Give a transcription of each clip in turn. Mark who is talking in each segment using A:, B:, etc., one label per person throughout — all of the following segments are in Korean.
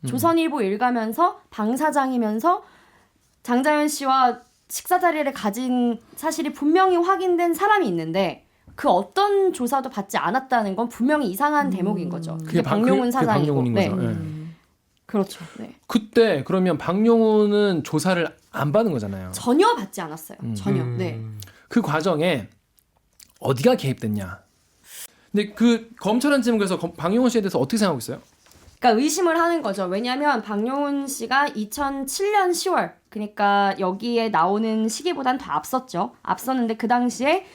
A: 조선일보 일가면서 방사장이면서 장자연 씨와 식사 자리를 가진 사실이 분명히 확인된 사람이 있는데 그 어떤 조사도 받지 않았다는 건 분명히 이상한 대목인 거죠. 그게 박용훈 사장이고.
B: 박용훈인
A: 네.
B: 거죠.
A: 그렇죠. 네.
B: 그때 그러면 박용훈은 조사를 안 받은 거잖아요.
A: 전혀 받지 않았어요. 전혀. 네.
B: 그 과정에 어디가 개입됐냐. 근데 그 검찰은 지금 그래서 박용훈 씨에 대해서 어떻게 생각하고 있어요?
A: 그러니까 의심을 하는 거죠. 왜냐하면 박용훈 씨가 2007년 10월 그러니까 여기에 나오는 시기보단 더 앞섰는데 그 당시에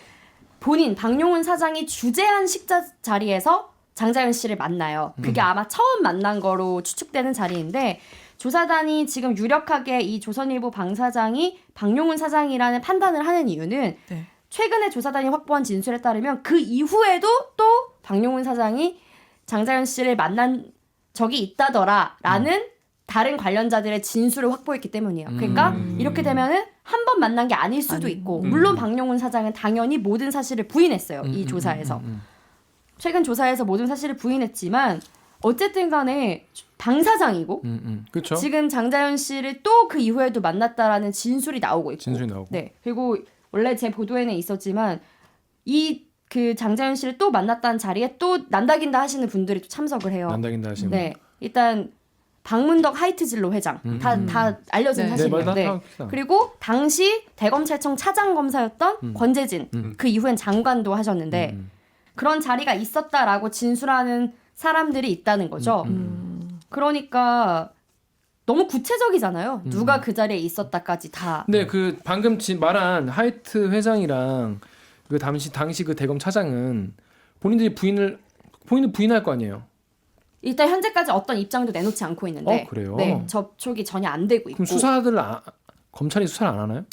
A: 본인 박용훈 사장이 주재한 식사 자리에서 장자연 씨를 만나요. 그게 아마 처음 만난 거로 추측되는 자리인데 조사단이 지금 유력하게 이 조선일보 방사장이 박용훈 사장이라는 판단을 하는 이유는
C: 네.
A: 최근에 조사단이 확보한 진술에 따르면 그 이후에도 또 박용훈 사장이 장자연 씨를 만난 적이 있다더라라는 다른 관련자들의 진술을 확보했기 때문이에요. 그러니까 이렇게 되면은 한 번 만난 게 아닐 수도 있고 물론 박용훈 사장은 당연히 모든 사실을 부인했어요. 이 조사에서. 최근 조사에서 모든 사실을 부인했지만 어쨌든 간에 방사장이고
B: 그렇죠.
A: 지금 장자연 씨를 또 그 이후에도 만났다라는 진술이 나오고 있고.
B: 진술이 나오고.
A: 네. 그리고 원래 제 보도에는 있었지만 그 장자연 씨를 또 만났다는 자리에 또 난다긴다 하시는 분들이 또 참석을 해요.
B: 난다긴다 하시는
A: 네. 일단 박문덕 하이트진로 회장 다 알려진
C: 네.
A: 사실이에요.
B: 네,
A: 네. 그리고 당시 대검찰청 차장 검사였던 권재진 그 이후엔 장관도 하셨는데 그런 자리가 있었다라고 진술하는 사람들이 있다는 거죠. 그러니까 너무 구체적이잖아요. 누가 그 자리에 있었다까지 다.
B: 근데 그 방금 말한 하이트 회장이랑 그 당시 그 대검 차장은 본인들이 부인할 거 아니에요.
A: 일단 현재까지 어떤 입장도 내놓지 않고 있는데.
B: 그래요?
A: 네, 접촉이 전혀 안 되고 있고.
B: 그럼 수사들 검찰이 수사를 안 하나요?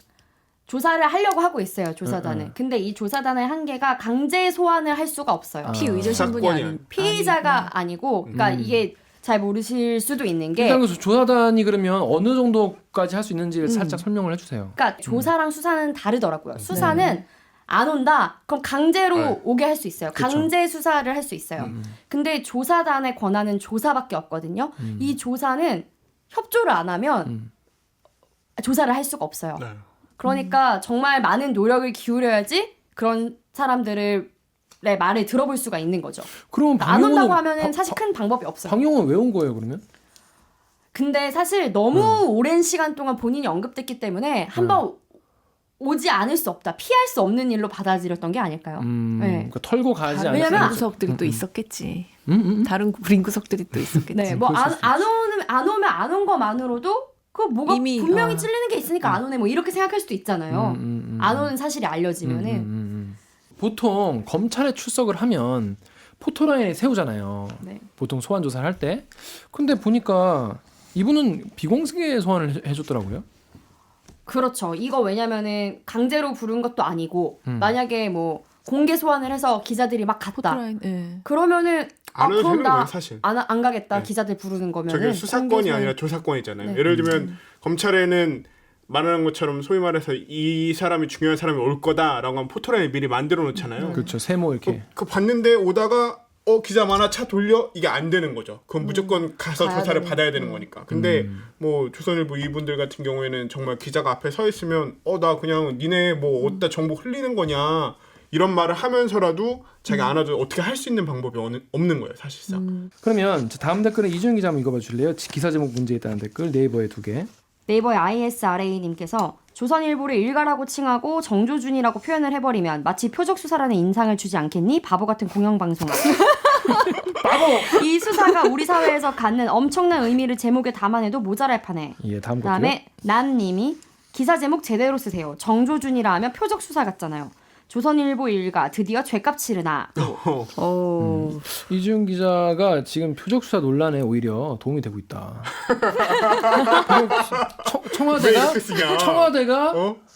A: 조사를 하려고 하고 있어요. 조사단은. 근데 이 조사단의 한계가 강제 소환을 할 수가 없어요.
C: 피의자 신분이
D: 사건이
C: 아닌
A: 피의자가 아니고, 그러니까 이게 잘 모르실 수도 있는 게,
B: 일단 그래서 조사단이 그러면 어느 정도까지 할 수 있는지를 살짝 설명을 해주세요.
A: 그러니까 조사랑 수사는 다르더라고요. 수사는 안 온다? 그럼 강제로
D: 네.
A: 오게 할 수 있어요. 강제 수사를 할 수 있어요. 근데 조사단의 권한은 조사밖에 없거든요. 이 조사는 협조를 안 하면 조사를 할 수가 없어요.
D: 네.
A: 그러니까 정말 많은 노력을 기울여야지 그런 사람들의 말을 들어볼 수가 있는 거죠.
B: 그럼
A: 안 온다고
B: 박용훈은
A: 하면은 사실 큰 방법이 없어요.
B: 박용훈은 왜 온 거예요 그러면?
A: 근데 사실 너무 오랜 시간 동안 본인이 언급됐기 때문에 한번 오지 않을 수 없다. 피할 수 없는 일로 받아들였던 게 아닐까요? 네.
B: 그러니까 털고 가지
C: 다른
A: 왜냐면
B: 않을까?
C: 구석들이 또 있었겠지. 다른 구석들이 또 있었겠지.
A: 네, 뭐 안 오면 안 온 것만으로도 그 뭐가
C: 이미,
A: 분명히 찔리는 게 있으니까 안 오네 뭐 이렇게 생각할 수도 있잖아요. 안 오는 사실이 알려지면은
B: 보통 검찰에 출석을 하면 포토라인에 세우잖아요.
A: 네.
B: 보통 소환 조사를 할 때. 근데 보니까 이분은 비공개 소환을 해줬더라고요.
A: 그렇죠. 이거 왜냐면은 강제로 부른 것도 아니고 만약에 뭐 공개 소환을 해서 기자들이 막 갔다.
C: 포토라인. 예.
A: 그러면은
D: 안 해도
A: 그럼
D: 되는
A: 나
D: 거예요, 사실.
A: 안 가겠다.
D: 네.
A: 기자들 부르는 거면은
D: 저게 수사권이
A: 공개 소환-
D: 아니라 조사권이잖아요.
A: 네.
D: 예를 들면 검찰에는 말하는 것처럼 소위 말해서 이 사람이 중요한 사람이 올 거다라고 하면 포토라인 미리 만들어 놓잖아요.
B: 그렇죠. 세모 이렇게.
D: 그 봤는데 오다가 기자 많아 차 돌려 이게 안 되는 거죠. 그건 무조건 가서
A: 가야
D: 조사를
A: 되는-
D: 받아야 되는 거니까. 근데 뭐 조선일보 이분들 같은 경우에는 정말 기자가 앞에 서 있으면 나 그냥 니네 뭐 어디다 정보 흘리는 거냐 이런 말을 하면서라도 자기가 안 와도 어떻게 할 수 있는 방법이 없는 거예요, 사실상.
B: 그러면 다음 댓글은 이준영 기자 한번 읽어봐 줄래요? 기사 제목 문제 있다는 댓글 네이버에 2개.
A: 네이버의 ISRA님께서 조선일보를 일가라고 칭하고 정조준이라고 표현을 해버리면 마치 표적 수사라는 인상을 주지 않겠니? 바보 같은 공영방송아.
B: 바보!
A: 이 수사가 우리 사회에서 갖는 엄청난 의미를 제목에 담아내도 모자랄 판에.
B: 예, 다음 것도요.
A: 그다음에 남님이 기사 제목 제대로 쓰세요. 정조준이라 하면 표적 수사 같잖아요. 조선일보 일가 드디어 죄값 치르나.
B: 이준영 기자가 지금 표적 수사 논란에 오히려 도움이 되고 있다.
D: 왜 이렇게 쓰냐?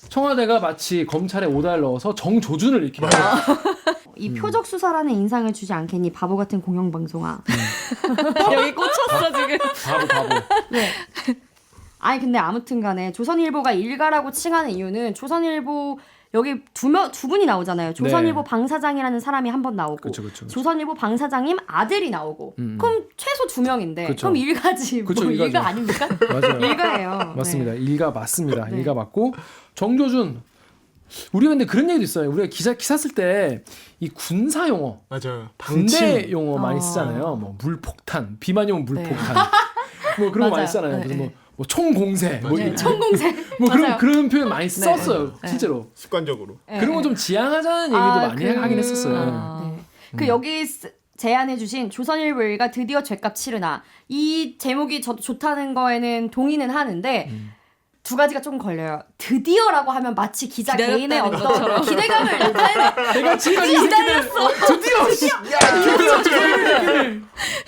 B: 청와대가 마치 검찰에 오다를 넣어서 정조준을 이렇게.
A: 이 표적 수사라는 인상을 주지 않겠니? 바보 같은 공영방송아.
C: 여기 꽂혔어 지금.
B: 바보.
A: 네. 아니 근데 아무튼간에 조선일보가 일가라고 칭하는 이유는 조선일보 여기 두 분이 나오잖아요. 조선일보 방사장이라는 사람이 한 번 나오고
B: 그쵸.
A: 조선일보 방사장님 아들이 나오고 그럼 최소 2명인데
B: 그쵸.
A: 그럼 일가지 뭐
B: 그쵸, 일가죠.
A: 일가 아닙니까?
B: 맞아요.
A: 일가예요.
B: 맞습니다.
A: 네.
B: 일가 맞습니다.
A: 네.
B: 일가 맞고 정조준 우리가 근데 그런 얘기도 있어요. 우리가 기사 쓸 때 이 군사 용어,
D: 맞아요.
B: 군대 용어 많이 쓰잖아요. 뭐 물폭탄, 비만용 물폭탄, 뭐 그런 거 많이
A: 맞아요.
B: 쓰잖아요. 그래서
C: 네.
B: 뭐 총공세, 뭐,
A: 네, 총공세.
B: 뭐
A: 맞아요.
B: 그런 표현 많이 썼어요.
C: 네.
B: 실제로
D: 습관적으로.
A: 네.
B: 그런 거 좀 지양하자는 얘기도 많이 하긴 했었어요.
A: 네. 그 여기 제안해주신 조선일보 일가 드디어 죗값 치르나 이 제목이 저도 좋다는 거에는 동의는 하는데 두 가지가 조금 걸려요. 드디어라고 하면 마치 기자 개인의
C: 기다렸다는
A: 어떤
C: 것처럼.
A: 기대감을 나타내는.
B: 내가 지금까지 이 새끼들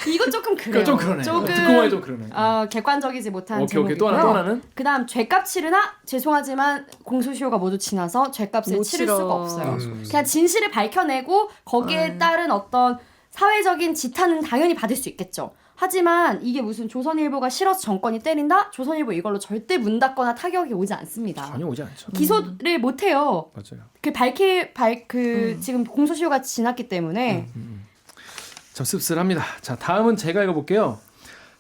A: 이거 조금 그래요.
B: 좀 그러네.
A: 조금
B: 듣고 보니 좀 그러네.
A: 객관적이지 못한
B: 오케이. 또
A: 제목이고요.
B: 하나는
A: 그다음 죗값 치르나 죄송하지만 공소시효가 모두 지나서 죗값을
C: 못
A: 치를
C: 치러.
A: 수가 없어요. 그냥 진실을 밝혀내고 거기에 따른 어떤 사회적인 지탄은 당연히 받을 수 있겠죠. 하지만 이게 무슨 조선일보가 싫어서 정권이 때린다? 조선일보 이걸로 절대 문 닫거나 타격이 오지 않습니다.
B: 전혀 오지 않죠.
A: 기소를 못 해요.
B: 맞아요.
A: 지금 공소시효가 지났기 때문에
B: 참 씁쓸합니다. 자, 다음은 제가 읽어볼게요.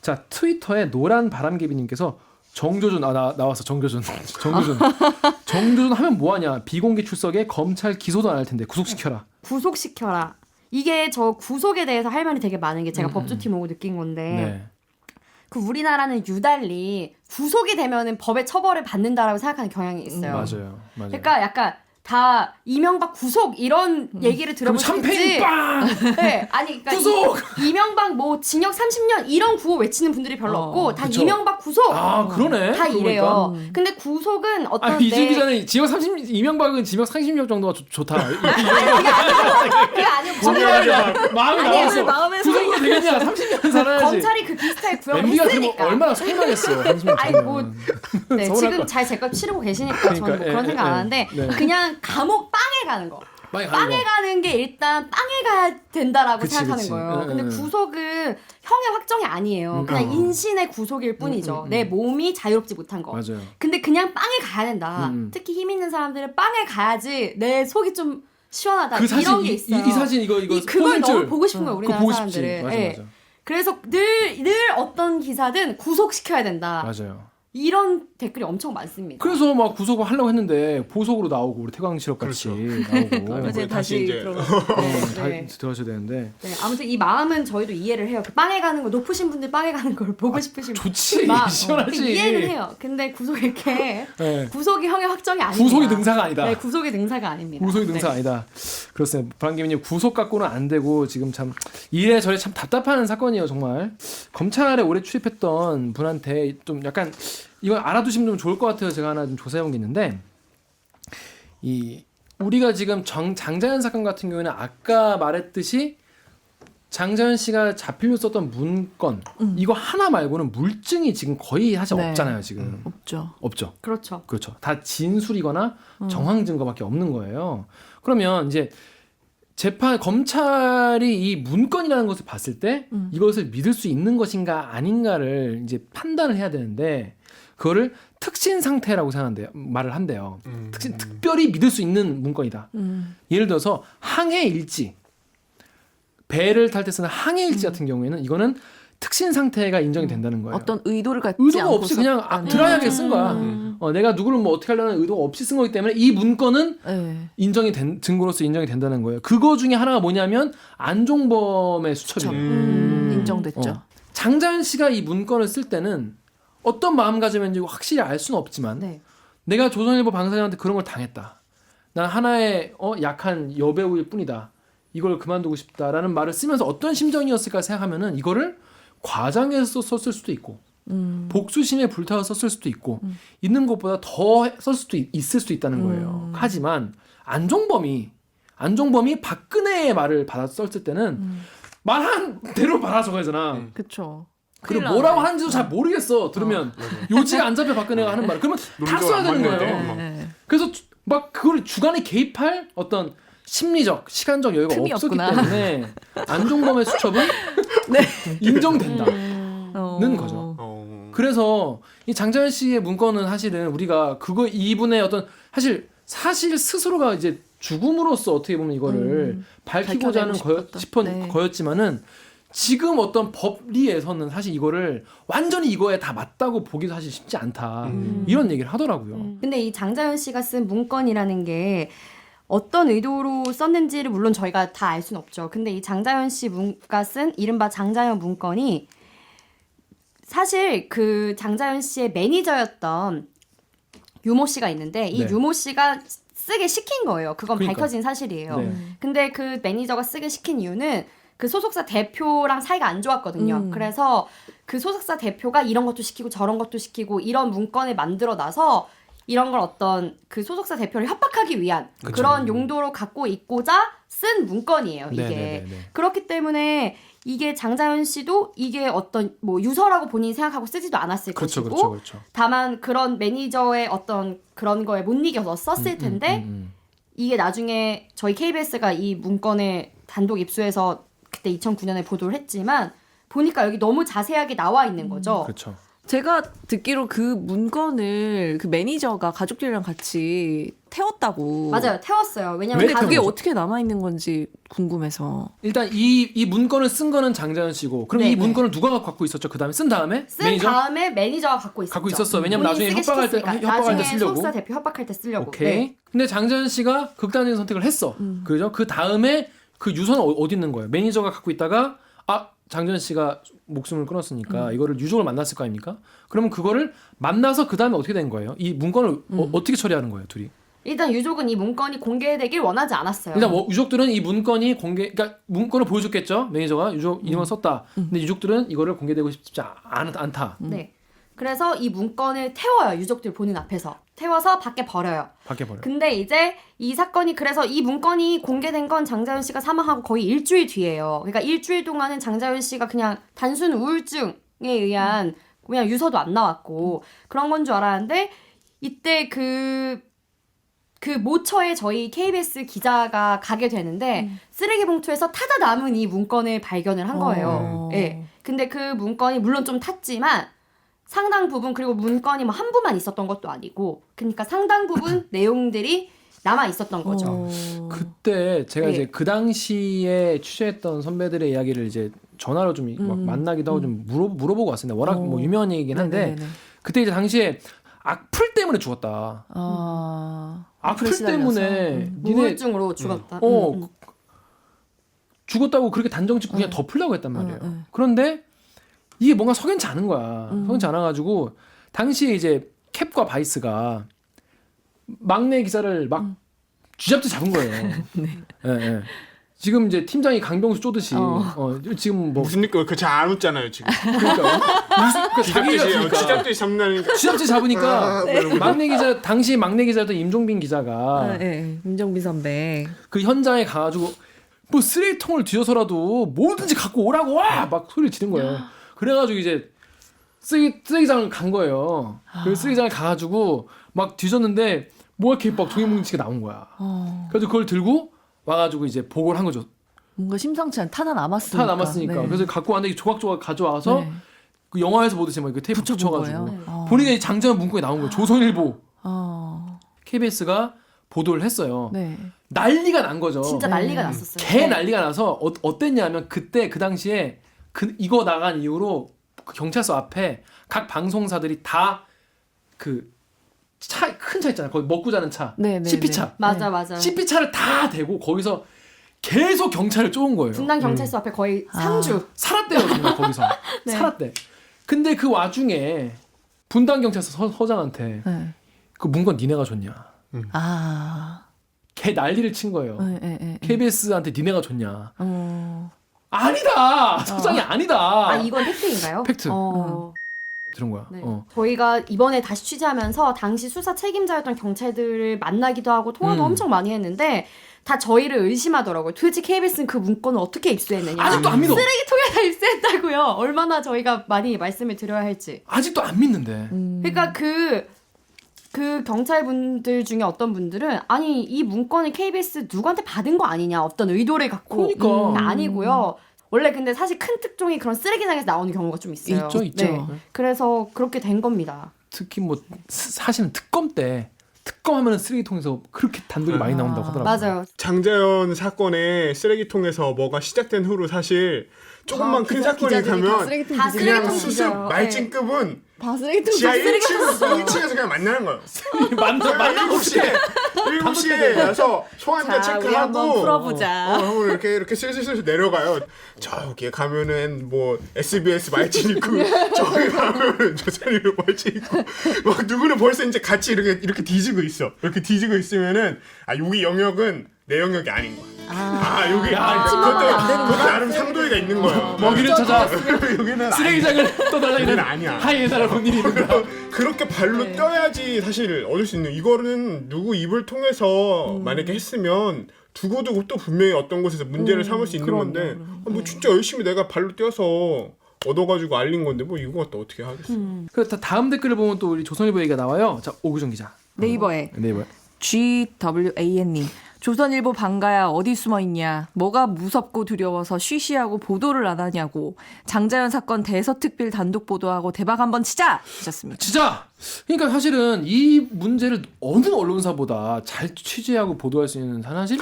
B: 자, 트위터에 노란 바람개비님께서 정조준 나왔어. 정조준 하면 뭐하냐? 비공개 출석에 검찰 기소도 안 할 텐데 구속시켜라.
A: 구속시켜라. 이게 저 구속에 대해서 할 말이 되게 많은 게 제가 법조팀 오고 느낀 건데
B: 네.
A: 그 우리나라는 유달리 구속이 되면은 법의 처벌을 받는다라고 생각하는 경향이 있어요.
B: 맞아요.
A: 그러니까 약간 다 이명박 구속 이런 얘기를
B: 그럼
A: 들어보시지.
B: 샴페인 빵!
A: 네, 아니 그러니까
B: 구속!
A: 이명박 뭐 징역 30년 이런 구호 외치는 분들이 별로 없고 다
B: 그쵸.
A: 이명박 구속.
B: 아, 그러네.
A: 다
B: 그러고
A: 이래요.
B: 보니까.
A: 근데 구속은 어떤
B: 이주기 전에 이명박은 징역 30년 정도가 좋다.
A: 그게 아니고
B: 마음이
A: 아니에요.
B: 나왔어.
C: 마음에서
B: 구속이 되겠냐? 30년 살아야지.
A: 검찰이 그 비슷하게 구형을
B: MB가 들으면
A: 했으니까.
B: 얼마나 속상했어요. 30년
A: 아니
B: 살면.
A: 뭐 네,
B: 서운할
A: 지금
B: 거.
A: 잘 제값 치르고 계시니까
B: 그러니까,
A: 저는 뭐 그런 생각 안 하는데
B: 네.
A: 그냥 감옥 빵에 가는 거.
B: 빨리 가는
A: 빵에
B: 거.
A: 가는 게 일단 빵에 가야 된다라고
B: 그치,
A: 생각하는
B: 그치.
A: 거예요.
B: 응,
A: 근데
B: 응.
A: 구속은 형의 확정이 아니에요. 그냥 인신의 구속일 뿐이죠. 내 몸이 자유롭지 못한 거.
B: 맞아요.
A: 근데 그냥 빵에 가야 된다. 특히 힘 있는 사람들은 빵에 가야지 내 속이 좀 시원하다.
B: 그 사진
A: 이런 게 있어요.
B: 이 사진 이거
A: 그걸 너무
B: 포인트.
A: 보고 싶은 거예요.
B: 그거
A: 우리나라
B: 보고 싶지.
A: 사람들은.
B: 맞아,
A: 예.
B: 맞아.
A: 그래서 늘 어떤 기사든 구속시켜야 된다.
B: 맞아요.
A: 이런 댓글이 엄청 많습니다.
B: 그래서 막 구속을 하려고 했는데 보석으로 나오고 우리 태광실업 같이 나오고
C: 이제 다시
D: 이제
C: 들어가.
A: 네.
B: 들어가셔야 되는데
A: 네, 아무튼 이 마음은 저희도 이해를 해요. 그 빵에 가는 거 높으신 분들 빵에 가는 걸 보고 싶으신
B: 좋지
A: 마음.
B: 시원하지.
A: 이해는 해요. 근데 구속 이렇게
B: 네.
A: 구속이 형의 확정이 아닙니다.
B: 구속이 능사가 아니다.
A: 네, 구속이 능사가 아닙니다.
B: 구속이 능사가
A: 네.
B: 아니다. 그렇습니다. 바람개비님 구속 갖고는 안 되고 지금 참 이래저래 참 답답한 사건이에요 정말. 검찰에 오래 출입했던 분한테 좀 약간 이건 알아두시면 좀 좋을 것 같아요. 제가 하나 좀 조사해본 게 있는데 이 우리가 지금 장자연 사건 같은 경우에는 아까 말했듯이 장자연 씨가 자필로 썼던 문건 이거 하나 말고는 물증이 지금 거의 사실
C: 네.
B: 없잖아요. 지금
C: 없죠.
B: 없죠.
A: 그렇죠.
B: 그렇죠. 다 진술이거나 정황 증거밖에 없는 거예요. 그러면 이제 검찰이 이 문건이라는 것을 봤을 때 이것을 믿을 수 있는 것인가 아닌가를 이제 판단을 해야 되는데 그거를 특신 상태라고 말을 한대요. 특별히 믿을 수 있는 문건이다. 예를 들어서 항해 일지, 배를 탈 때 쓰는 항해 일지 같은 경우에는 이거는 특신 상태가 인정이 된다는 거예요.
C: 어떤 의도를 갖지
B: 의도가
C: 않고
B: 없이 그냥 드라이하게 쓴 거야. 내가 누구를 뭐 어떻게 하려는 의도가 없이 쓴 거기 때문에 이 문건은
C: 네.
B: 증거로서 인정이 된다는 거예요. 그거 중에 하나가 뭐냐면 안종범의 수첩이에요.
C: 인정됐죠.
B: 장자연 씨가 이 문건을 쓸 때는 어떤 마음가짐인지 확실히 알 수는 없지만
A: 네.
B: 내가 조선일보 방사장한테 그런 걸 당했다. 난 하나의 약한 여배우일 뿐이다. 이걸 그만두고 싶다라는 말을 쓰면서 어떤 심정이었을까 생각하면은 이거를 과장해서 썼을 수도 있고 복수심에 불타서 썼을 수도 있고 있는 것보다 더 썼을 수도 있을 수도 있다는 거예요. 하지만 안종범이 박근혜의 말을 받아 썼을 때는 말한 대로 받아 적어야잖아.
C: 그렇죠.
B: 그리고 뭐라고 하는지도 잘 모르겠어. 들으면 요지가 안 잡혀 박근혜가 하는 말. 그러면 다 써야 되는 거예요.
C: 네.
B: 그래서 막 그걸 주관에 개입할 어떤 심리적, 시간적 여유가
C: 틈이
B: 없었기
C: 없구나.
B: 때문에 안종범의 수첩은 인정된다는 거죠. 그래서 이 장자연 씨의 문건은 사실은 우리가 이분의 어떤 사실 사실 스스로가 이제 죽음으로써 어떻게 보면 이거를 밝히고자 하는
C: 밝혀내고 싶었던. 네.
B: 거였지만은 지금 어떤 법리에서는 사실 이거를 완전히 이거에 다 맞다고 보기도 사실 쉽지 않다. 이런 얘기를 하더라고요.
A: 근데 이 장자연 씨가 쓴 문건이라는 게 어떤 의도로 썼는지를 물론 저희가 다 알 수는 없죠. 근데 이 장자연 씨가 쓴 이른바 장자연 문건이 사실 그 장자연 씨의 매니저였던 유모 씨가 있는데 이
B: 네.
A: 유모 씨가 쓰게 시킨 거예요. 그건
B: 그러니까.
A: 밝혀진 사실이에요.
B: 네.
A: 근데 그 매니저가 쓰게 시킨 이유는 그 소속사 대표랑 사이가 안 좋았거든요. 그래서 그 소속사 대표가 이런 것도 시키고 저런 것도 시키고 이런 문건을 만들어 놔서 이런 걸 어떤 그 소속사 대표를 협박하기 위한
B: 그쵸.
A: 그런 용도로 갖고 있고자 쓴 문건이에요. 이게.
B: 네네네네.
A: 그렇기 때문에 이게 장자연 씨도 이게 어떤 뭐 유서라고 본인이 생각하고 쓰지도 않았을
B: 그렇죠,
A: 것이고
B: 그렇죠.
A: 다만 그런 매니저의 어떤 그런 거에 못 이겨서 썼을 텐데 이게 나중에 저희 KBS가 이 문건을 단독 입수해서 그때 2009년에 보도를 했지만 보니까 여기 너무 자세하게 나와 있는 거죠.
B: 그렇죠.
C: 제가 듣기로 그 문건을 그 매니저가 가족들이랑 같이 태웠다고.
A: 맞아요. 태웠어요. 왜냐면
C: 근데
B: 왜
C: 그게
B: 태웠죠?
C: 어떻게 남아 있는 건지 궁금해서.
B: 일단 이 문건을 쓴 거는 장자연 씨고 그럼
A: 네,
B: 이
A: 네.
B: 문건을 누가 갖고 있었죠? 그다음에 쓴 다음에
A: 쓴
B: 매니저
A: 다음에 매니저가 갖고 있었죠.
B: 갖고 있었어. 왜냐면
A: 본인이
B: 나중에
A: 쓰게
B: 협박할 때
A: 시켰으니까.
B: 협박할 때
A: 나중에
B: 쓰려고.
A: 소속사 대표 협박할 때 쓰려고.
B: 오케이.
A: 네.
B: 근데 장자연 씨가 극단적인 선택을 했어. 그죠? 그 다음에 그 유서는 어디 있는 거예요? 매니저가 갖고 있다가 장자연 씨가 목숨을 끊었으니까 이거를 유족을 만났을 거 아닙니까? 그러면 그거를 만나서 그 다음에 어떻게 된 거예요? 이 문건을 어떻게 처리하는 거예요, 둘이?
A: 일단 유족은 이 문건이 공개되길 원하지 않았어요.
B: 일단 유족들은 이 문건이 그러니까 문건을 보여줬겠죠. 매니저가 유족 이름을 썼다. 근데 유족들은 이거를 공개되고 싶지 않다.
A: 네. 그래서 이 문건을 태워요. 유족들 보는 앞에서. 태워서 밖에 버려요.
B: 밖에 버려.
A: 근데 이제 이 사건이 그래서 이 문건이 공개된 건 장자연 씨가 사망하고 거의 일주일 뒤예요. 그러니까 일주일 동안은 장자연 씨가 그냥 단순 우울증에 의한 그냥 유서도 안 나왔고 그런 건 줄 알았는데 이때 그 모처에 저희 KBS 기자가 가게 되는데 쓰레기 봉투에서 타다 남은 이 문건을 발견을 한 거예요. 예. 근데 그 문건이 물론 좀 탔지만 상당 부분 그리고 문건이 뭐 한 부만 있었던 것도 아니고 그러니까 상당 부분 내용들이 남아 있었던 거죠.
B: 그때 제가
A: 네.
B: 이제 그 당시에 취재했던 선배들의 이야기를 이제 전화로 좀 막 만나기도 하고 좀 물어보고 왔습니다. 워낙 뭐 유명한 얘기긴 한데
C: 네네네.
B: 그때 이제 당시에 악플 때문에 죽었다. 악플 때문에 니네
A: 우울증으로 죽었다.
B: 죽었다고 그렇게 단정 짓고 그냥 덮으려고 했단 말이에요. 그런데 이게 뭔가 석연치 않은 거야. 석연치 않아가지고 당시에 이제 캡과 바이스가 막내 기자를 막 쥐잡듯이 잡은 거예요. 네. 예, 예. 지금 이제 팀장이 강병수 쪼듯이 지금 뭐
D: 무슨 느낌? 그잘 안 웃잖아요 지금.
B: 그러니까 자기가
D: 쥐잡듯이 잡는다니까.
B: 쥐잡듯이 잡으니까 막내 기자 당시 막내 기자였던 임종빈 기자가
C: 임정빈 선배.
B: 그 현장에 가가지고 뭐 쓰레기통을 뒤져서라도 뭐든지 갖고 오라고 막 소리를 지른 거예요. 그래가지고 이제 쓰레기장을 간 거예요. 그 쓰레기장을 가가지고 막 뒤졌는데 뭐 이렇게 막 종이뭉치가 나온 거야. 그래서 그걸 들고 와가지고 이제 보고를 한 거죠.
C: 뭔가 심상치 않은 타다 남았으니까. 네.
B: 그래서 갖고 왔는데 조각조각 가져와서
C: 네.
B: 그 영화에서 보듯이 막 그 테이프
C: 붙여본
B: 붙여가지고
C: 거예요?
B: 보니까 이 장자연 문건이 나온 거예요. 조선일보,
C: 어.
B: KBS가 보도를 했어요.
C: 네.
B: 난리가 난 거죠.
A: 진짜 난리가 났었어요.
B: 개 난리가 나서 어땠냐면 그때 그 당시에 이거 나간 이후로 그 경찰서 앞에 각 방송사들이 다 그 큰 차 있잖아요. 거기 먹고 자는 차,
C: 네, 네,
B: CP차,
A: 맞아.
B: CP차를 다 대고 거기서 계속 경찰을 쫓은 거예요.
A: 분당 경찰서 앞에 거의 3주.
B: 살았대요, 정말 거기서.
A: 네.
B: 살았대. 근데 그 와중에 분당 경찰서 서장한테
C: 네.
B: 그 문건 니네가 줬냐? 걔 난리를 친 거예요. KBS한테 니네가 줬냐? 아니다! 서장이 아니다!
A: 이건 팩트인가요?
B: 팩트.
A: 어.
B: 들은 거야.
A: 네. 저희가 이번에 다시 취재하면서 당시 수사 책임자였던 경찰들을 만나기도 하고 통화도 엄청 많이 했는데 다 저희를 의심하더라고요. 도대체 KBS는 그 문건을 어떻게 입수했느냐.
B: 아직도 안 믿어.
A: 쓰레기통에다 입수했다고요. 얼마나 저희가 많이 말씀을 드려야 할지.
B: 아직도 안 믿는데.
A: 그러니까 그 경찰분들 중에 어떤 분들은 아니 이 문건을 KBS 누구한테 받은 거 아니냐 어떤 의도를 갖고
B: 그러니까.
A: 아니고요. 원래 근데 사실 큰 특종이 그런 쓰레기장에서 나오는 경우가 좀 있어요.
C: 있죠.
A: 네. 그래서 그렇게 된 겁니다.
B: 특히 뭐 사실은 특검 때 특검하면 쓰레기통에서 그렇게 단독이 많이 나온다고 하더라고요.
A: 맞아요.
D: 장자연 사건의 쓰레기통에서 뭐가 시작된 후로 사실 조금만 큰 사건이
C: 기자들이 다
D: 가면
C: 쓰레기통
A: 다
C: 뒤지고
D: 그냥
A: 쓰레기통
D: 수습
A: 뒤져요.
D: 말진급은
C: 다 쓰레기통
D: 지하
C: 뒤지고
D: 1층에서 그냥 만나는 거예요.
B: 만나
D: 7시에 와서 소환대
C: 자, 우리 한번
D: 체크하고
C: 풀어보자.
D: 이렇게 슬슬 내려가요. 저기 가면은 뭐 SBS 말진 있고 저기 가면은 조선일보 말진 있고 막 누구는 벌써 이제 같이 이렇게 뒤지고 있어. 이렇게 뒤지고 있으면은 여기 영역은 내 영역이 아닌 거야. 여기 그것도 나름 상도이가 있는 거야.
B: 먹이를 찾아
D: 여기는
B: 쓰레기장을 떠달라
D: 여기는
B: 이런
D: 아니야.
B: 하이에나를 본 일이 있는다.
D: 그렇게 발로 뛰어야지 사실 얻을 수 있는 이거는 누구 입을 통해서 만약에 했으면 두고 또 분명히 어떤 곳에서 문제를 삼을 수 있는 건데 뭐 진짜 열심히 내가 발로 뛰어서 얻어가지고 알린 건데 뭐 이거 갖다 어떻게 하겠어.
B: 그 다음 댓글을 보면 또 우리 조선일보 얘기가 나와요. 자, 오규정 기자.
C: 네이버에
B: 네이버.
C: GWAN님 조선일보 방가야 어디 숨어있냐 뭐가 무섭고 두려워서 쉬쉬하고 보도를 안 하냐고 장자연 사건 대서특필 단독 보도하고 대박 한번 치자 하셨습니다.
B: 진짜. 그러니까 사실은 이 문제를 어느 언론사보다 잘 취재하고 보도할 수 있는 사실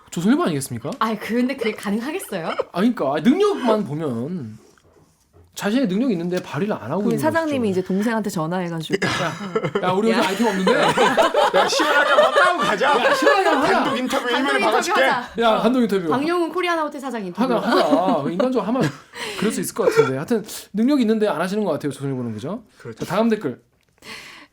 B: 조선일보 아니겠습니까?
A: 근데 그게 가능하겠어요?
B: 그러니까 능력만 보면 자신의 능력이 있는데 발휘를 안 하고
C: 그럼
B: 있는
C: 사장님이
B: 거죠.
C: 이제 동생한테 전화해가지고
B: 야 우리 요즘 아이템 없는데
D: 야 시원하게 한번 까고 가자.
B: 시원하게 하자.
D: 단독 인터뷰 1면에
A: 단독
D: 박아줄게.
A: 인터뷰 하자.
B: 야 감독 인터뷰
A: 박용훈 코리아나 호텔 사장 인터뷰.
B: 하자. 인간적으로 하면 그럴 수 있을 것 같은데 하여튼 능력이 있는데 안 하시는 것 같아요. 조선일보는 그죠?
D: 그렇죠.
B: 자, 다음 댓글.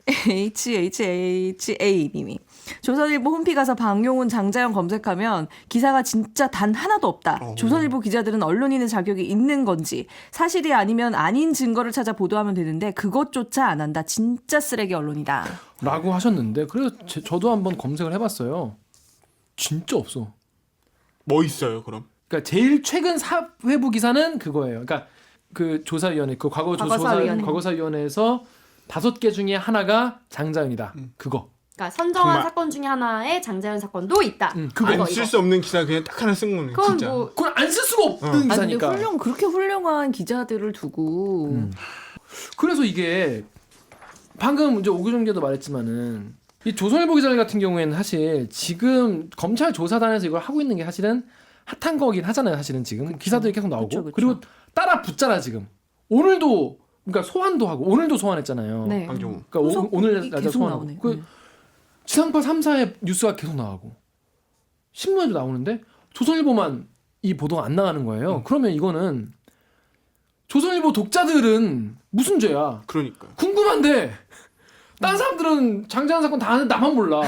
C: HHA님이 조선일보 홈피 가서 방용훈 장자연 검색하면 기사가 진짜 단 하나도 없다. 조선일보 기자들은 언론인의 자격이 있는 건지 사실이 아니면 아닌 증거를 찾아 보도하면 되는데 그것조차 안 한다. 진짜 쓰레기 언론이다.
B: 라고 하셨는데 그래서 저도 한번 검색을 해봤어요. 진짜 없어.
D: 뭐 있어요 그럼?
B: 그러니까 제일 최근 사회부 기사는 그거예요. 그러니까 그 조사위원회, 그 과거사위원회에서 5개 중에 하나가 장자연이다. 그거.
A: 그러니까 선정한
D: 정말.
A: 사건 중에 하나에 장자연 사건도 있다.
B: 그거.
A: 이거,
D: 안 쓸
A: 이거.
D: 수 없는 기사 그냥 딱 하나 쓴 거네.
A: 그건
D: 진짜.
A: 뭐
B: 그걸 안 쓸 수가 없는
C: 아니, 근데
B: 기사니까.
C: 그렇게 훌륭한 기자들을 두고
B: 그래서 이게 방금 이제 오규정 기자도 말했지만은 이 조선일보 기자들 같은 경우에는 사실 지금 검찰 조사단에서 이걸 하고 있는 게 사실은 핫한 거긴 하잖아요. 사실은 지금 기사들이 계속 나오고
C: 그쵸.
B: 그리고 따라 붙잖아 지금. 오늘도 그러니까 소환도 하고 오늘도 소환했잖아요.
A: 네.
D: 방종우.
B: 그러니까 오늘
C: 후속이
B: 날짜
C: 계속
B: 소환하고
C: 나오네.
B: 그 지상파 3사의 뉴스가 계속 나가고 신문에도 나오는데 조선일보만 이 보도가 안 나가는 거예요. 그러면 이거는 조선일보 독자들은 무슨 죄야?
D: 그러니까.
B: 궁금한데 다른 사람들은 장자연 사건 다 아는데 나만 몰라.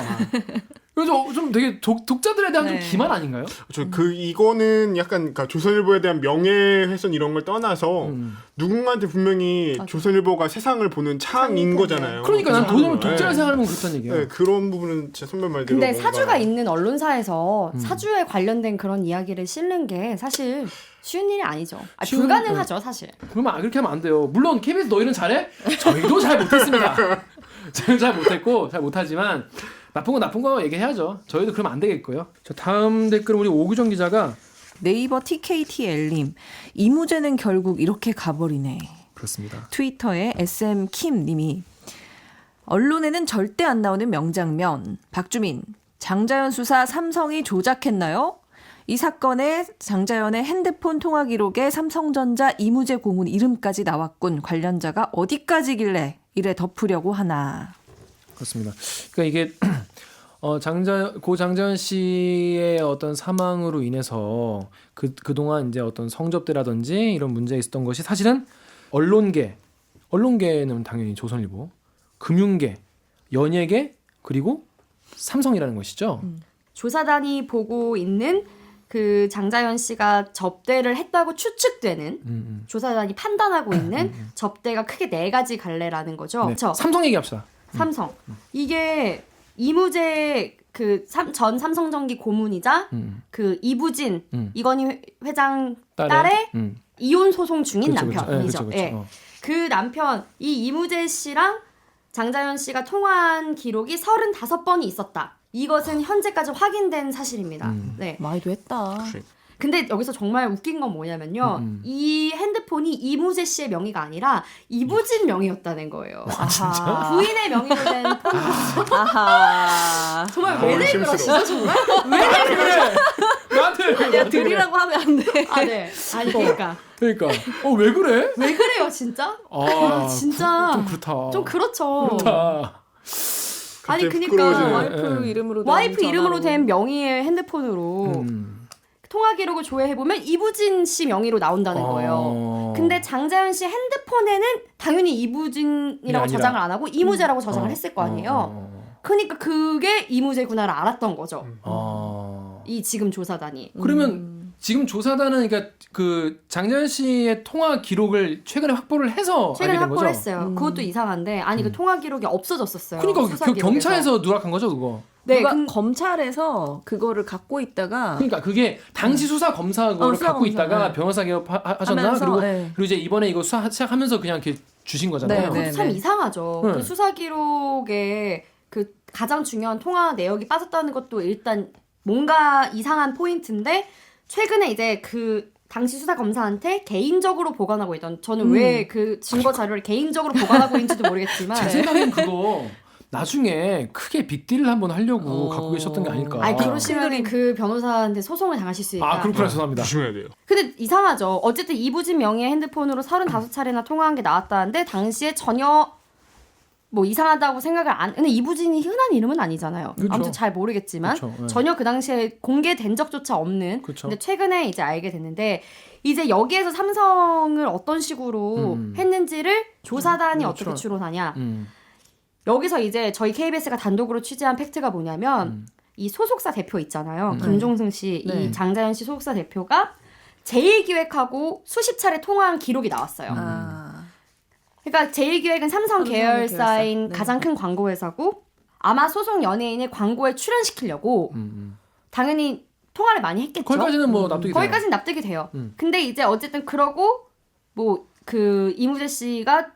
B: 그래서 좀 되게 독자들에 대한
C: 네.
B: 좀 기만 아닌가요?
D: 이거는 약간 그러니까 조선일보에 대한 명예훼손 이런 걸 떠나서 누군가한테 분명히 조선일보가 세상을 보는 창인 거잖아요.
B: 그러니까 난 도저히
D: 네.
B: 독자를 생각하면 그렇다는 얘기야.
D: 네, 그런 부분은 진짜 선배 말대로.
A: 근데
D: 뭔가
A: 사주가 있는 언론사에서 사주에 관련된 그런 이야기를 실는 게 사실 쉬운 일이 아니죠. 불가능하죠, 사실.
B: 그러면 그렇게 하면 안 돼요. 물론 KBS 너희는 잘해? 저희도 잘 못했습니다. 저희는 잘 못했고 잘 못하지만 나쁜 거 얘기해야죠. 저희도 그러면 안 되겠고요. 자, 다음 댓글은 우리 오규정 기자가
C: 네이버 TKTL님 이무재는 결국 이렇게 가버리네.
B: 그렇습니다.
C: 트위터에 SM킴님이 언론에는 절대 안 나오는 명장면. 박주민 장자연 수사 삼성이 조작했나요? 이 사건에 장자연의 핸드폰 통화 기록에 삼성전자 이무재 고문 이름까지 나왔군. 관련자가 어디까지길래 이래 덮으려고 하나.
B: 그렇습니다. 그러니까 이게 장자연 씨의 어떤 사망으로 인해서 그동안 이제 어떤 성접대라든지 이런 문제가 있었던 것이 사실은 언론계는 당연히 조선일보, 금융계, 연예계 그리고 삼성이라는 것이죠.
A: 조사단이 보고 있는 그 장자연 씨가 접대를 했다고 추측되는 조사단이 판단하고 있는 접대가 크게 4가지 갈래라는 거죠.
B: 네.
A: 그렇죠?
B: 삼성 얘기합시다.
A: 삼성. 이게 이무재 전 삼성전기 고문이자 그 이부진 이건희 회장 딸의 이혼 소송 중인
B: 그렇죠,
A: 남편이죠.
B: 그렇죠.
A: 예. 그 남편 이 이무재 씨랑 장자연 씨가 통화한 기록이 35번이 있었다. 이것은 현재까지 확인된 사실입니다. 네.
C: 많이도 했다.
A: 근데 여기서 정말 웃긴 건 뭐냐면요. 이 핸드폰이 이무재 씨의 명의가 아니라 이부진 명의였다는 거예요.
C: 아하.
A: 부인의 명의로 된 폰.
C: 아하.
A: 정말 왜들
D: 심스러워.
A: 그러시죠 정말?
B: 왜 그래? 나한테
C: 야 드리라고 하면 안 돼.
A: 아 네. 아니 그러니까
B: 그러니까 왜 그래?
A: 왜 그래요 진짜?
B: 아
A: 진짜
B: 좀 그렇다.
A: 좀 그렇죠.
B: 그렇다.
A: 아니
D: 갑자기
A: 그니까
D: 부끄러워지네.
C: 와이프 이름으로 된
A: 와이프 이름으로
C: 전화로.
A: 된 명의의 핸드폰으로 통화 기록을 조회해 보면 이부진 씨 명의로 나온다는 거예요. 근데 장자연 씨 핸드폰에는 당연히 이부진이라고
B: 아니라.
A: 저장을 안 하고 이무재라고 저장을 했을 거 아니에요. 그러니까 그게 이무재구나를 알았던 거죠. 이 지금 조사단이.
B: 그러면 지금 조사단은 그러니까 그 장자연 씨의 통화 기록을 최근에 확보를 해서
A: 최근에
B: 알게 된 거죠.
A: 확보를 했어요. 그것도 이상한데 아니 그 통화 기록이 없어졌었어요.
B: 그러니까
A: 수사
B: 그
A: 기록에서.
B: 경찰에서 누락한 거죠, 그거.
A: 네,
C: 누가 검찰에서 그거를 갖고 있다가
B: 그러니까 그게 당시 수사 검사가 그걸
C: 수사
B: 갖고
C: 검사,
B: 있다가
C: 네.
B: 변호사 개업하셨나?
C: 하면서,
B: 그리고
C: 네.
B: 그리고 이제 이번에 이거 수사 시작하면서 그냥 이렇게 주신 거잖아요.
C: 네,
A: 그것도 참 이상하죠.
B: 네.
A: 그 수사 기록에 그 가장 중요한 통화 내역이 빠졌다는 것도 일단 뭔가 이상한 포인트인데 최근에 이제 그 당시 수사 검사한테 개인적으로 보관하고 있던 저는 왜 그 증거 자료를 개인적으로 보관하고 있는지도 모르겠지만
B: 제 생각엔 그거 나중에 크게 빅딜을 한번 하려고 갖고 계셨던 게 아닐까.
A: 아니 그러시면 그 변호사한테 소송을 당하실 수 있다.
B: 아, 그렇구나. 죄송합니다.
D: 조심해야 돼요.
A: 근데 이상하죠. 어쨌든 이부진 명의의 핸드폰으로 35차례나 통화한 게 나왔다는데 당시에 전혀 뭐 이상하다고 생각을 안. 근데 이부진이 흔한 이름은 아니잖아요.
B: 그쵸.
A: 아무튼 잘 모르겠지만
B: 그쵸, 네.
A: 전혀 그 당시에 공개된 적조차 없는.
B: 그쵸.
A: 근데 최근에 이제 알게 됐는데 이제 여기에서 삼성을 어떤 식으로 했는지를 조사단이 어떻게 추론하냐. 여기서 이제 저희 KBS가 단독으로 취재한 팩트가 뭐냐면 이 소속사 대표 있잖아요. 김종승 씨,
C: 네.
A: 이 장자연 씨 소속사 대표가 제일기획하고 수십 차례 통화한 기록이 나왔어요.
C: 아.
A: 그러니까 제일기획은 삼성
C: 삼성
A: 계열사인
C: 계열사. 네.
A: 가장 큰 광고회사고 아마 소속 연예인을 광고에 출연시키려고 당연히 통화를 많이 했겠죠.
B: 거기까지는 뭐 납득이 돼요.
A: 거기까지는 납득이 돼요. 근데 이제 어쨌든 그러고 뭐 그 이무재 씨가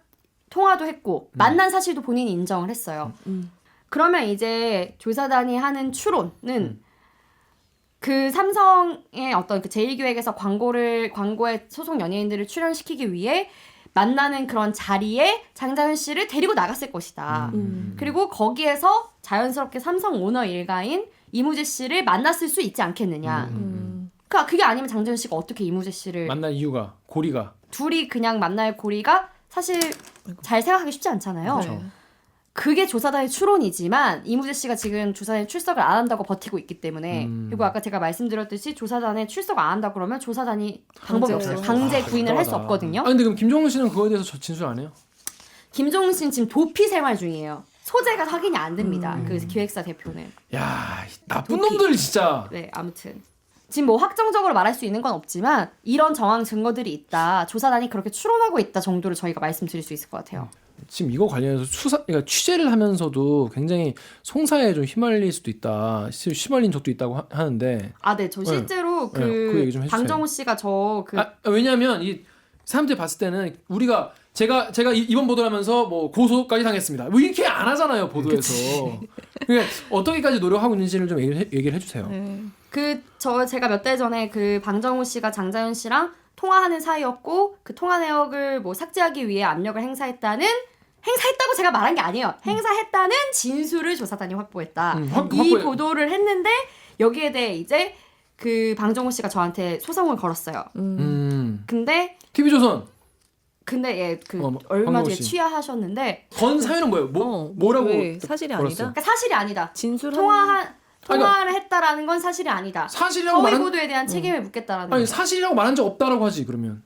A: 통화도 했고 만난 사실도 본인이 인정을 했어요. 그러면 이제 조사단이 하는 추론은 그 삼성의 어떤 그 제1기획에서 광고에 소속 연예인들을 출연시키기 위해 만나는 그런 자리에 장자연 씨를 데리고 나갔을 것이다. 그리고 거기에서 자연스럽게 삼성 오너 일가인 이무재 씨를 만났을 수 있지 않겠느냐. 그러니까 그게 아니면 장자연 씨가 어떻게 이무재 씨를
B: 만난 이유가 고리가
A: 둘이 그냥 만날 고리가 사실 잘 생각하기 쉽지 않잖아요.
C: 그렇죠.
A: 그게 조사단의 추론이지만 이무재 씨가 지금 조사단에 출석을 안 한다고 버티고 있기 때문에 그리고 아까 제가 말씀드렸듯이 조사단에 출석 안 한다 그러면 조사단이 방법이 없어요. 강제 구인을 할 수 없거든요.
B: 아 근데 그럼 김종훈 씨는 그거에 대해서 진술 안 해요?
A: 김종훈 씨는 지금 도피 생활 중이에요. 소재가 확인이 안 됩니다. 그 기획사 대표는.
B: 야, 이 나쁜
A: 도피.
B: 놈들 진짜.
A: 네, 아무튼. 지금 뭐 확정적으로 말할 수 있는 건 없지만 이런 정황 증거들이 있다. 조사단이 그렇게 추론하고 있다 정도를 저희가 말씀드릴 수 있을 것 같아요.
B: 지금 이거 관련해서 그러니까 취재를 하면서도 굉장히 송사에 좀 휘말릴 수도 있다. 휘말린 적도 있다고 하는데.
A: 아, 네. 저 실제로
B: 네, 그 얘기 좀 해주세요.
A: 방정우 씨가
B: 왜냐하면 이 사람들이 봤을 때는 우리가 제가 이번 보도를 하면서 뭐 고소까지 당했습니다. 뭐 이렇게 안 하잖아요 보도에서. 그러니까 어떻게까지 노력하고 있는지를 좀 얘기를 해주세요.
C: 네.
A: 제가 몇 달 전에 그 방정우 씨가 장자연 씨랑 통화하는 사이였고 그 통화 내역을 뭐 삭제하기 위해 압력을 행사했다고 제가 말한 게 아니에요. 행사했다는 진술을 조사단이 확보했다. 이
B: 확보해.
A: 보도를 했는데 여기에 대해 이제 그 방정우 씨가 저한테 소송을 걸었어요. 근데
B: TV조선
A: 예, 얼마
B: 방정우
A: 뒤에
B: 씨.
A: 취하하셨는데
B: 건 사유는 뭐예요? 뭐라고?
C: 왜 사실이 아니다?
B: 걸었어요?
A: 그러니까 사실이 아니다.
C: 진술한
A: 통화를 했다라는 건 사실이 아니다.
B: 사실이라고
A: 허위
B: 말한
A: 보도에 대한 책임을 묻겠다라는
B: 아니
A: 거.
B: 사실이라고 말한 적 없다라고 하지 그러면.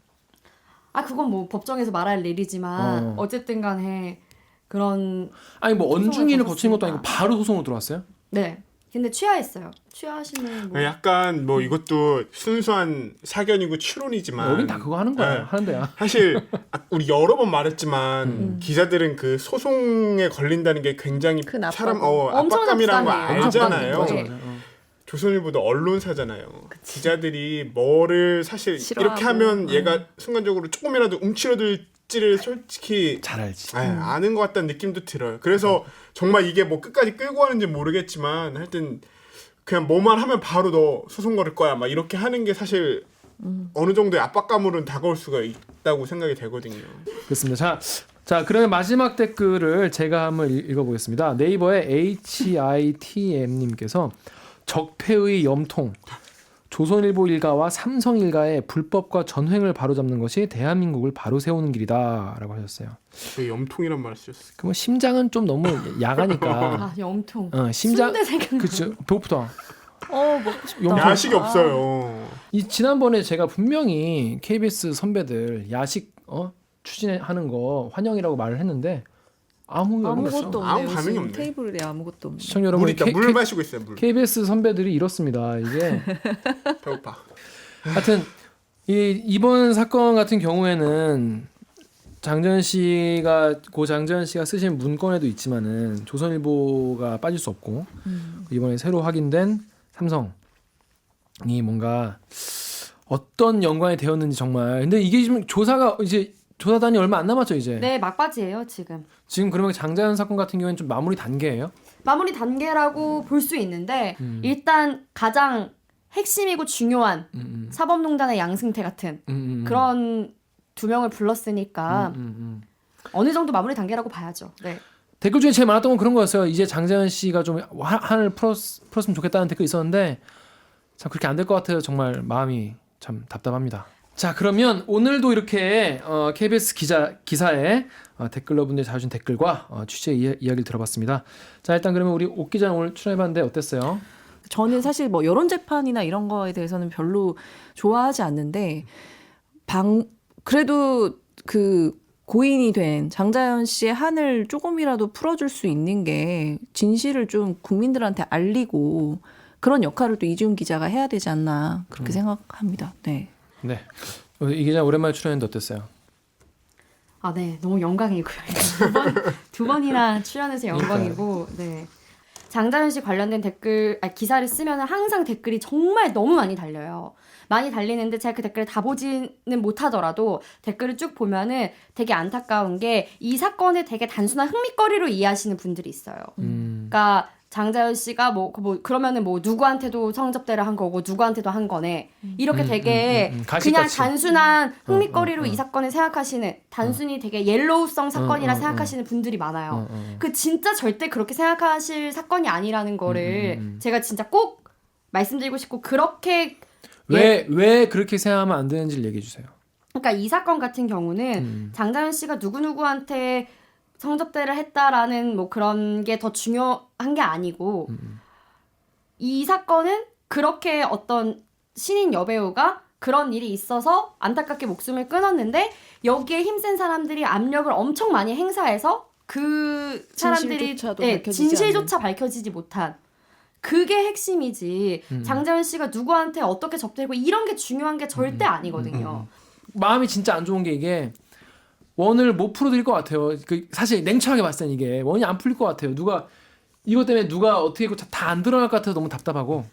A: 아 그건 뭐 법정에서 말할 일이지만 어쨌든 간에 그런
B: 아니 뭐 언중이를
A: 소송을
B: 거치는 것도 아니고
A: 걸었으니까.
B: 바로 소송으로 들어왔어요?
A: 네. 근데 취하했어요. 취하시는 뭐
D: 약간 뭐 이것도 순수한 사견이고 추론이지만
B: 여긴 다 그거 하는 거야.
D: 네.
B: 하는 데야.
D: 사실 우리 여러 번 말했지만 기자들은 그 소송에 걸린다는 게 굉장히
C: 큰 압박.
D: 사람
A: 엄청난
D: 압박감이라는 거
A: 부담이에요.
D: 알잖아요.
B: 맞아,
A: 네.
B: 맞아.
D: 조선일보도 언론사잖아요. 기자들이 뭐를 사실
C: 싫어하고.
D: 이렇게 하면 얘가 순간적으로 조금이라도 움츠러들지를 솔직히
B: 잘 알지.
D: 아는 것 같다는 느낌도 들어요. 그래서 정말 이게 뭐 끝까지 끌고 가는지 모르겠지만 하여튼 그냥 뭐만 하면 바로 너 소송 걸을 거야 막 이렇게 하는 게 사실 어느 정도의 압박감으로는 다가올 수가 있다고 생각이 되거든요.
B: 그렇습니다. 자 그러면 마지막 댓글을 제가 한번 읽어보겠습니다. 네이버의 HITM님께서 적폐의 염통 조선일보 일가와 삼성 일가의 불법과 전횡을 바로잡는 것이 대한민국을 바로 세우는 길이다라고 하셨어요.
D: 왜 염통이란 말을 쓰셨어요?
B: 그럼 심장은 좀 너무 야가니까.
A: 아 염통.
B: 심장.
A: 순대 생각나.
B: 그렇죠. 배고프다.
C: 먹고 싶다.
B: 염통.
D: 야식이 없어요.
B: 이 지난번에 제가 분명히 KBS 선배들 야식 추진하는 거 환영이라고 말을 했는데 아무 의미 없어.
C: 아무것도
D: 아무
C: 없네요.
D: 반응이
C: 지금
D: 없네.
C: 테이블에 아무것도 없네.
B: 시청자 여러분,
D: 물 마시고 있어요. 물.
B: KBS 선배들이 이렇습니다. 이게
D: 배고파.
B: 하여튼 이번 사건 같은 경우에는 장자연 씨가 쓰신 문건에도 있지만은 조선일보가 빠질 수 없고 이번에 새로 확인된 삼성이 뭔가 어떤 연관이 되었는지 정말. 근데 이게 지금 조사단이 얼마 안 남았죠 이제.
A: 네 막바지예요 지금.
B: 지금 그러면 장자연 사건 같은 경우에는 좀 마무리 단계예요?
A: 마무리 단계라고 볼 수 있는데 일단 가장 핵심이고 중요한 사법농단의 양승태 같은 그런 두 명을 불렀으니까 어느 정도 마무리 단계라고 봐야죠. 네.
B: 댓글 중에 제일 많았던 건 그런 거였어요. 이제 장자연 씨가 좀 한을 풀었으면 좋겠다는 댓글이 있었는데 참 그렇게 안 될 것 같아요. 정말 마음이 참 답답합니다. 자 그러면 오늘도 이렇게 KBS 기사에 댓글러분들이 자주준 댓글과 취재 이야기를 들어봤습니다. 자 일단 그러면 우리 옥 기자는 오늘 출연해봤는데 어땠어요?
C: 저는 사실 뭐 여론 재판이나 이런 거에 대해서는 별로 좋아하지 않는데 그래도 그 고인이 된 장자연 씨의 한을 조금이라도 풀어줄 수 있는 게 진실을 좀 국민들한테 알리고 그런 역할을 또 이지훈 기자가 해야 되지 않나 그렇게 생각합니다. 네.
B: 네. 이 기자 오랜만에 출연했는데 어땠어요?
A: 아, 네. 너무 영광이고요. 두 번이나 출연해서 영광이고, 네. 장자연 씨 관련된 기사를 쓰면 항상 댓글이 정말 너무 많이 달려요. 많이 달리는데 제가 그 댓글을 다 보지는 못하더라도 댓글을 쭉 보면은 되게 안타까운 게 이 사건을 되게 단순한 흥미거리로 이해하시는 분들이 있어요. 그러니까 장자연 씨가 그러면은 누구한테도 성접대를 한 거고 누구한테도 한 거네. 이렇게 되게 그냥 단순한 흥미거리로 이 사건을 생각하시는 단순히 되게 옐로우성 사건이라 생각하시는 분들이 많아요. 그 진짜 절대 그렇게 생각하실 사건이 아니라는 거를 제가 진짜 꼭 말씀드리고 싶고 그렇게
B: 왜 그렇게 생각하면 안 되는지를 얘기해 주세요.
A: 그러니까 이 사건 같은 경우는 장자연 씨가 누구누구한테 성접대를 했다라는 그런 게 더 중요한 게 아니고 이 사건은 그렇게 어떤 신인 여배우가 그런 일이 있어서 안타깝게 목숨을 끊었는데 여기에 힘센 사람들이 압력을 엄청 많이 행사해서 그 사람들이 진실조차 밝혀지지 못한 그게 핵심이지 장자연 씨가 누구한테 어떻게 접대고 이런 게 중요한 게 절대 아니거든요.
B: 마음이 진짜 안 좋은 게 이게 원을 못 풀어드릴 것 같아요. 사실 냉철하게 봤을 땐 이게 원이 안 풀릴 것 같아요. 이것 때문에 누가 어떻게 다 안 드러날 것 같아서 너무 답답하고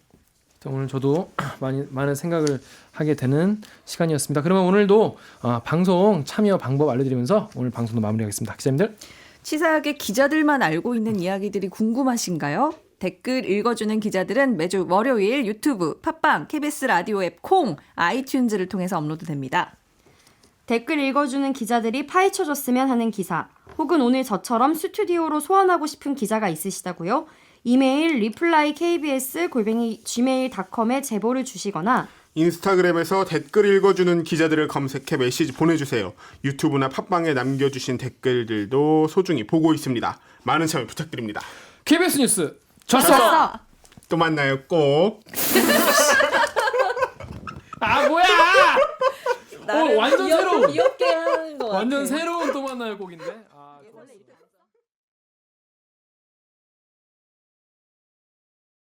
B: 오늘 저도 많은 생각을 하게 되는 시간이었습니다. 그러면 오늘도 방송 참여 방법 알려드리면서 오늘 방송도 마무리하겠습니다. 기자님들.
C: 치사하게 기자들만 알고 있는 이야기들이 궁금하신가요? 댓글 읽어주는 기자들은 매주 월요일 유튜브, 팟빵, KBS 라디오 앱, 콩, 아이튠즈를 통해서 업로드됩니다.
A: 댓글 읽어주는 기자들이 파헤쳐줬으면 하는 기사 혹은 오늘 저처럼 스튜디오로 소환하고 싶은 기자가 있으시다고요? 이메일 replyKBS@gmail.com에 제보를 주시거나
D: 인스타그램에서 댓글 읽어주는 기자들을 검색해 메시지 보내주세요. 유튜브나 팟빵에 남겨주신 댓글들도 소중히 보고 있습니다. 많은 참여 부탁드립니다.
B: KBS 뉴스 졌어!
D: 또 만나요 꼭.
B: 뭐야! 완전 새로운
C: 귀엽게 하는 거
B: 완전 새로운 또 만나요 곡인데.